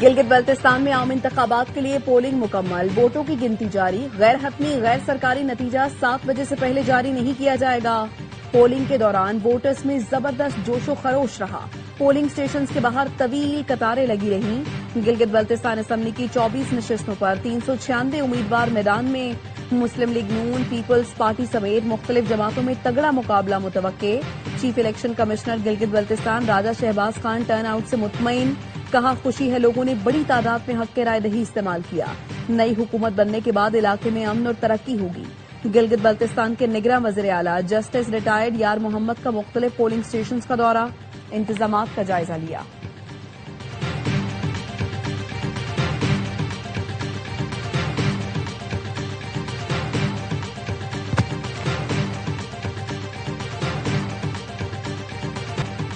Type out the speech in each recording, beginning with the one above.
گلگت بلتستان میں عام انتخابات کے لیے پولنگ مکمل، ووٹوں کی گنتی جاری، غیر حتمی غیر سرکاری نتیجہ 7 بجے سے پہلے جاری نہیں کیا جائے گا۔ پولنگ کے دوران ووٹرز میں زبردست جوش و خروش رہا، پولنگ سٹیشنز کے باہر طویل قطاریں لگی رہیں۔ گلگت بلتستان اسمبلی کی 24 نشستوں پر 396 امیدوار میدان میں، مسلم لیگ نون، پیپلز پارٹی سمیت مختلف جماعتوں میں تگڑا مقابلہ متوقع۔ Chief election commissioner Gilgit Baltistan Raja Shahbaz Khan turn out سے مطمئن، کہا خوشی ہے لوگوں نے بڑی تعداد میں حق رائے دہی استعمال کیا، نئی حکومت بننے کے بعد علاقے میں امن اور ترقی ہوگی۔ گلگت بلتستان کے نگراں وزیر اعلیٰ جسٹس ریٹائرڈ یار محمد کا مختلف پولنگ سٹیشنز کا دورہ، انتظامات کا جائزہ لیا۔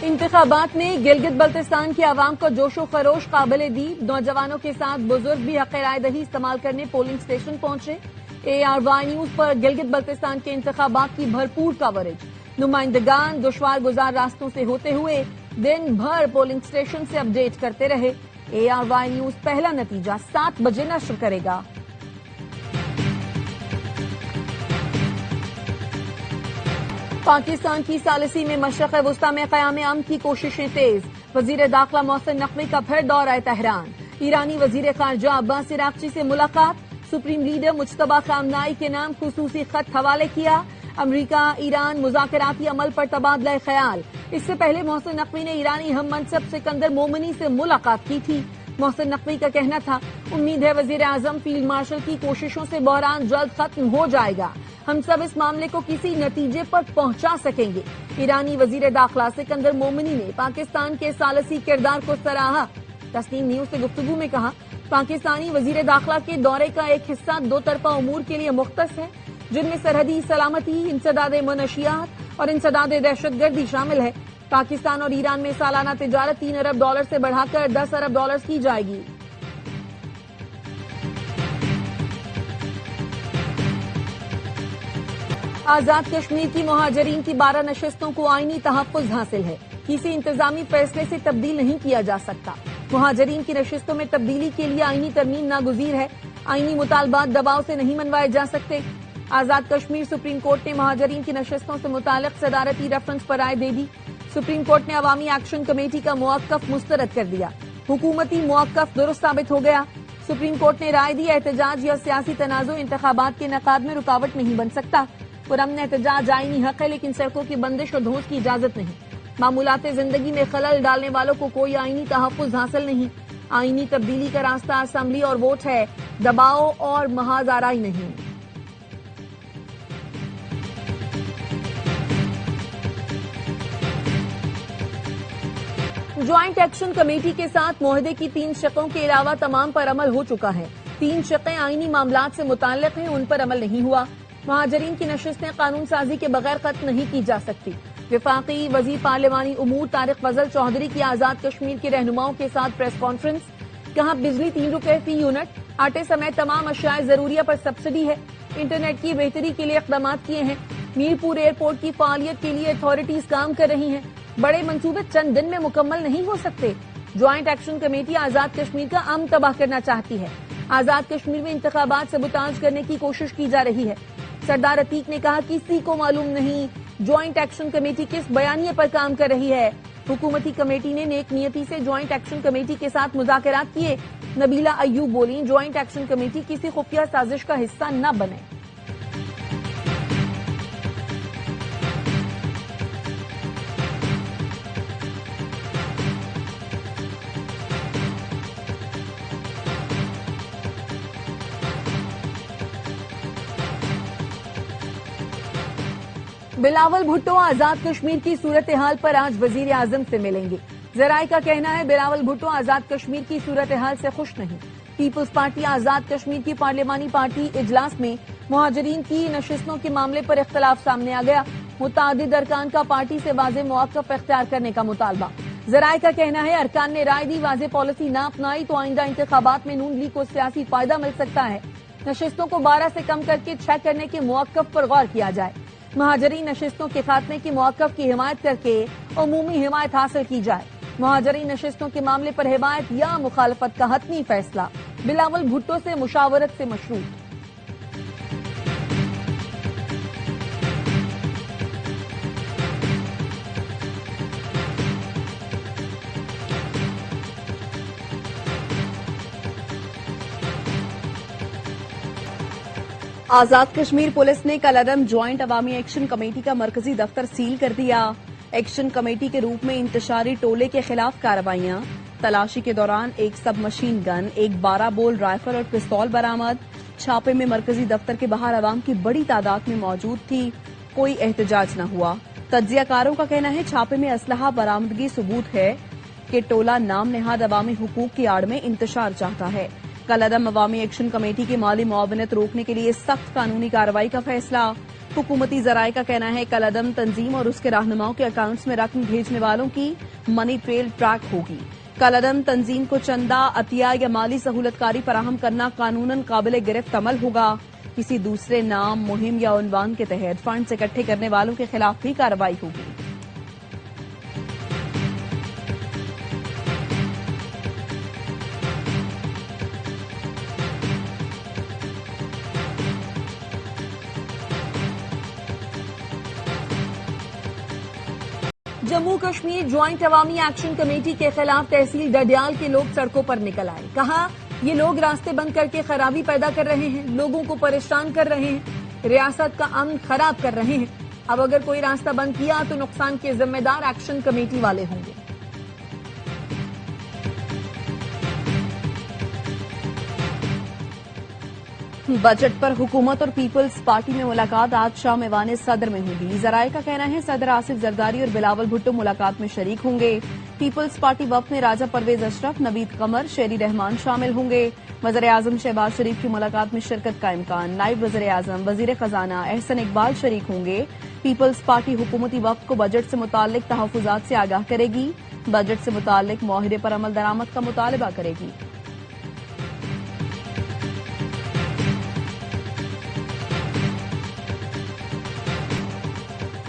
انتخابات میں گلگت بلتستان کی عوام کا جوش و خروش قابل دید، نوجوانوں کے ساتھ بزرگ بھی حق رائے دہی استعمال کرنے پولنگ سٹیشن پہنچے۔ ARY نیوز پر گلگت بلتستان کے انتخابات کی بھرپور کوریج، نمائندگان دشوار گزار راستوں سے ہوتے ہوئے دن بھر پولنگ سٹیشن سے اپ ڈیٹ کرتے رہے۔ ARY نیوز پہلا نتیجہ 7 بجے نشر کرے گا۔ پاکستان کی ثالثی میں مشرق وسطی میں قیام امن کی کوششیں تیز، وزیر داخلہ محسن نقوی کا پھر دورہ تہران، ایرانی وزیر خارجہ عباس عراقچی سے ملاقات، سپریم لیڈر مجتبی خامنائی کے نام خصوصی خط حوالے کیا، امریکہ ایران مذاکراتی عمل پر تبادلہ خیال۔ اس سے پہلے محسن نقوی نے ایرانی ہم منصب سکندر مومنی سے ملاقات کی تھی۔ محسن نقوی کا کہنا تھا، امید ہے وزیر اعظم فیلڈ مارشل کی کوششوں سے بحران جلد ختم ہو جائے گا، ہم سب اس معاملے کو کسی نتیجے پر پہنچا سکیں گے۔ ایرانی وزیر داخلہ سکندر مومنی نے پاکستان کے ثالثی کردار کو سراہا۔ تسنیم نیوز سے گفتگو میں کہا، پاکستانی وزیر داخلہ کے دورے کا ایک حصہ دو طرفہ امور کے لیے مختص ہے، جن میں سرحدی سلامتی، انسداد منشیات اور انسداد دہشت گردی شامل ہے۔ پاکستان اور ایران میں سالانہ تجارت $3 ارب سے بڑھا کر $10 ارب کی جائے گی۔ آزاد کشمیر کی مہاجرین کی 12 نشستوں کو آئینی تحفظ حاصل ہے، کسی انتظامی فیصلے سے تبدیل نہیں کیا جا سکتا۔ مہاجرین کی نشستوں میں تبدیلی کے لیے آئینی ترمیم ناگزیر ہے، آئینی مطالبات دباؤ سے نہیں منوائے جا سکتے۔ آزاد کشمیر سپریم کورٹ نے مہاجرین کی نشستوں سے متعلق صدارتی ریفرنس پر رائے دے دی۔ سپریم کورٹ نے عوامی ایکشن کمیٹی کا موقف مسترد کر دیا، حکومتی موقف درست ثابت ہو گیا۔ سپریم کورٹ نے رائے دی، احتجاج یا سیاسی تنازع انتخابات کے انعقاد میں رکاوٹ نہیں بن سکتا۔ پرامن احتجاج آئینی حق ہے، لیکن سڑکوں کی بندش اور دھوس کی اجازت نہیں۔ معمولات زندگی میں خلل ڈالنے والوں کو کوئی آئینی تحفظ حاصل نہیں۔ آئینی تبدیلی کا راستہ اسمبلی اور ووٹ ہے، دباؤ اور محاذ آرائی نہیں۔ جوائنٹ ایکشن کمیٹی کے ساتھ معاہدے کی 3 شقوں کے علاوہ تمام پر عمل ہو چکا ہے۔ 3 شقیں آئینی معاملات سے متعلق ہیں، ان پر عمل نہیں ہوا۔ مہاجرین کی نشستیں قانون سازی کے بغیر ختم نہیں کی جا سکتی۔ وفاقی وزیر پارلیمانی امور طارق فضل چودھری کی آزاد کشمیر کے رہنماؤں کے ساتھ پریس کانفرنس، کہا بجلی $3 فی یونٹ، آٹے سمیت تمام اشیاء ضروریہ پر سبسڈی ہے، انٹرنیٹ کی بہتری کے لیے اقدامات کیے ہیں، میرپور ایئرپورٹ کی فعالیت کے لیے اتھارٹیز کام کر رہی ہیں، بڑے منصوبے چند دن میں مکمل نہیں ہو سکتے۔ Joint action committee Azad Kashmir کا امن تباہ کرنا چاہتی ہے، آزاد کشمیر میں انتخابات سبوتاژ کرنے کی کوشش کی جا رہی ہے۔ سردار عتیق نے کہا، کسی کو معلوم نہیں جوائنٹ ایکشن کمیٹی کس بیانیے پر کام کر رہی ہے۔ حکومتی کمیٹی نے نیک نیتی سے جوائنٹ ایکشن کمیٹی کے ساتھ مذاکرات کیے۔ نبیلہ ایوب بولیں، جوائنٹ ایکشن کمیٹی کسی خفیہ سازش کا حصہ نہ بنے۔ بلاول بھٹو آزاد کشمیر کی صورتحال پر آج وزیر اعظم سے ملیں گے۔ ذرائع کا کہنا ہے بلاول بھٹو آزاد کشمیر کی صورتحال سے خوش نہیں۔ پیپلز پارٹی آزاد کشمیر کی پارلیمانی پارٹی اجلاس میں مہاجرین کی نشستوں کے معاملے پر اختلاف سامنے آ گیا، متعدد ارکان کا پارٹی سے واضح موقف اختیار کرنے کا مطالبہ۔ ذرائع کا کہنا ہے ارکان نے رائے دی، واضح پالیسی نہ اپنائی تو آئندہ انتخابات میں نون لیگ کو سیاسی فائدہ مل سکتا ہے۔ نشستوں کو 12 سے کم کر کے 6 کرنے کے موقف پر غور کیا جائے۔ مہاجرین نشستوں کے خاتمے کے موقف کی حمایت کر کے عمومی حمایت حاصل کی جائے۔ مہاجرین نشستوں کے معاملے پر حمایت یا مخالفت کا حتمی فیصلہ بلاول بھٹو سے مشاورت سے مشروط۔ آزاد کشمیر پولیس نے کالعدم جوائنٹ عوامی ایکشن کمیٹی کا مرکزی دفتر سیل کر دیا۔ ایکشن کمیٹی کے روپ میں انتشاری ٹولے کے خلاف کارروائیاں، تلاشی کے دوران ایک سب مشین گن، ایک 12 بول رائفل اور پستول برآمد۔ چھاپے میں مرکزی دفتر کے باہر عوام کی بڑی تعداد میں موجود تھی، کوئی احتجاج نہ ہوا۔ تجزیہ کاروں کا کہنا ہے چھاپے میں اسلحہ برآمدگی ثبوت ہے کہ ٹولہ نام نہاد عوامی حقوق کی آڑ میں انتشار چاہتا ہے۔ کالعدم عوامی ایکشن کمیٹی کی مالی معاونت روکنے کے لیے سخت قانونی کارروائی کا فیصلہ۔ حکومتی ذرائع کا کہنا ہے کالعدم تنظیم اور اس کے رہنماؤں کے اکاؤنٹس میں رقم بھیجنے والوں کی منی ٹریل ٹریک ہوگی۔ کالعدم تنظیم کو چندہ، عطیہ یا مالی سہولت کاری فراہم کرنا قانوناً قابل گرفت عمل ہوگا۔ کسی دوسرے نام، مہم یا عنوان کے تحت فنڈز اکٹھے کرنے والوں کے خلاف بھی کارروائی ہوگی۔ جموں کشمیر جوائنٹ عوامی ایکشن کمیٹی کے خلاف تحصیل ڈڈیال کے لوگ سڑکوں پر نکل آئے۔ کہا یہ لوگ راستے بند کر کے خرابی پیدا کر رہے ہیں، لوگوں کو پریشان کر رہے ہیں، ریاست کا امن خراب کر رہے ہیں۔ اب اگر کوئی راستہ بند کیا تو نقصان کے ذمہ دار ایکشن کمیٹی والے ہوں گے۔ بجٹ پر حکومت اور پیپلز پارٹی میں ملاقات آج شام ایوان صدر میں ہوگی۔ ذرائع کا کہنا ہے صدر آصف زرداری اور بلاول بھٹو ملاقات میں شریک ہوں گے۔ پیپلز پارٹی وفد میں راجہ پرویز اشرف، نوید قمر، شیری رحمان شامل ہوں گے۔ وزیر اعظم شہباز شریف کی ملاقات میں شرکت کا امکان۔ نائب وزیر اعظم، وزیر خزانہ احسن اقبال شریک ہوں گے۔ پیپلز پارٹی حکومتی وفد کو بجٹ سے متعلق تحفظات سے آگاہ کرے گی۔ بجٹ سے متعلق معاہدے پر عمل درآمد کا مطالبہ کرے گی۔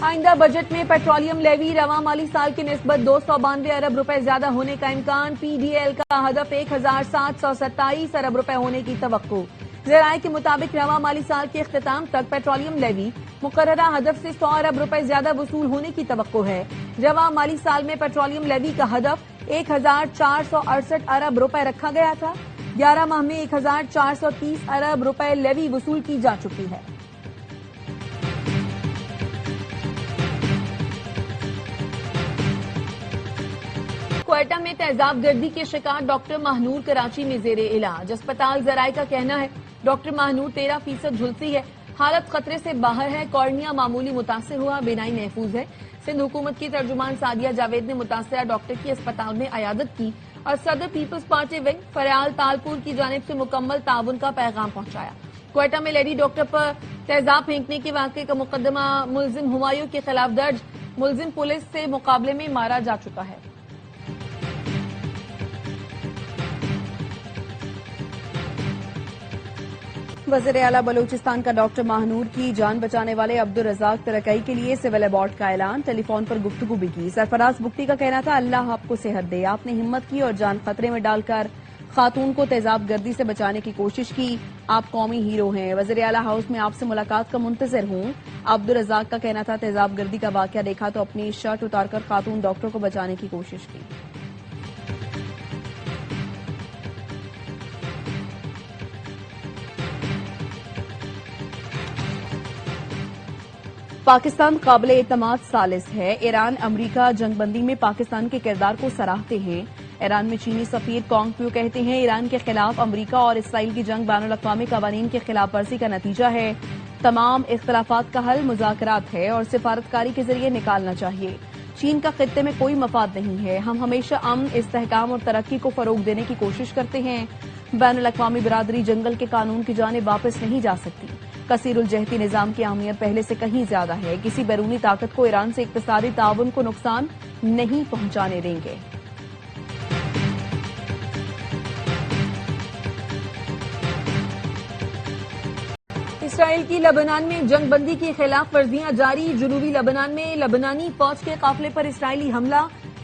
آئندہ بجٹ میں پیٹرولیم لیوی رواں مالی سال کی نسبت 292 ارب روپے زیادہ ہونے کا امکان۔ پی ڈی ایل کا ہدف 1727 ارب روپے ہونے کی توقع۔ ذرائع کے مطابق رواں مالی سال کے اختتام تک پیٹرولیم لیوی مقررہ ہدف سے 100 ارب روپے زیادہ وصول ہونے کی توقع ہے۔ رواں مالی سال میں پیٹرولیم لیوی کا ہدف 1468 ارب روپے رکھا گیا تھا۔ 11 ماہ میں 1430 ارب روپے لیوی وصول کی جا چکی ہے۔ کوئٹہ میں تیزاب گردی کے شکار ڈاکٹر ماہنور کراچی میں زیر علاج۔ اسپتال ذرائع کا کہنا ہے ڈاکٹر ماہنور 13% جھلسی ہے، حالت خطرے سے باہر ہے، کارنیا معمولی متاثر ہوا، بینائی محفوظ ہے۔ سندھ حکومت کی ترجمان سعدیہ جاوید نے متاثرہ ڈاکٹر کی اسپتال میں عیادت کی اور صدر پیپلز پارٹی ونگ فریال تالپور کی جانب سے مکمل تعاون کا پیغام پہنچایا۔ کوئٹہ میں لیڈی ڈاکٹر پر تیزاب پھینکنے کے واقعے کا مقدمہ ملزم ہمایوں کے خلاف درج، ملزم پولیس سے مقابلے میں مارا جا چکا ہے۔ وزیر اعلیٰ بلوچستان کا ڈاکٹر ماہنور کی جان بچانے والے عبدالرزاق ترکئی کے لیے سول ایوارڈ کا اعلان، ٹیلی فون پر گفتگو بھی کی۔ سرفراز بگٹی کا کہنا تھا اللہ آپ کو صحت دے، آپ نے ہمت کی اور جان خطرے میں ڈال کر خاتون کو تیزاب گردی سے بچانے کی کوشش کی، آپ قومی ہیرو ہیں، وزیر اعلیٰ ہاؤس میں آپ سے ملاقات کا منتظر ہوں۔ عبدالرزاق کا کہنا تھا تیزاب گردی کا واقعہ دیکھا تو اپنی شرٹ اتار کر خاتون ڈاکٹر کو بچانے کی کوشش کی۔ پاکستان قابل اعتماد ثالث ہے، ایران امریکہ جنگ بندی میں پاکستان کے کردار کو سراہتے ہیں۔ ایران میں چینی سفیر کانگ پیو کہتے ہیں ایران کے خلاف امریکہ اور اسرائیل کی جنگ بین الاقوامی قوانین کی خلاف ورزی کا نتیجہ ہے۔ تمام اختلافات کا حل مذاکرات ہے اور سفارتکاری کے ذریعے نکالنا چاہیے۔ چین کا خطے میں کوئی مفاد نہیں ہے، ہم ہمیشہ امن، استحکام اور ترقی کو فروغ دینے کی کوشش کرتے ہیں۔ بین الاقوامی برادری جنگل کے قانون کی جانب واپس نہیں جا سکتی۔ کثیر الجہتی نظام کی اہمیت پہلے سے کہیں زیادہ ہے، کسی بیرونی طاقت کو ایران سے اقتصادی تعاون کو نقصان نہیں پہنچانے دیں گے۔ اسرائیل کی لبنان میں جنگ بندی کی خلاف ورزیاں جاری، جنوبی لبنان میں لبنانی فوج کے قافلے پر اسرائیلی حملہ،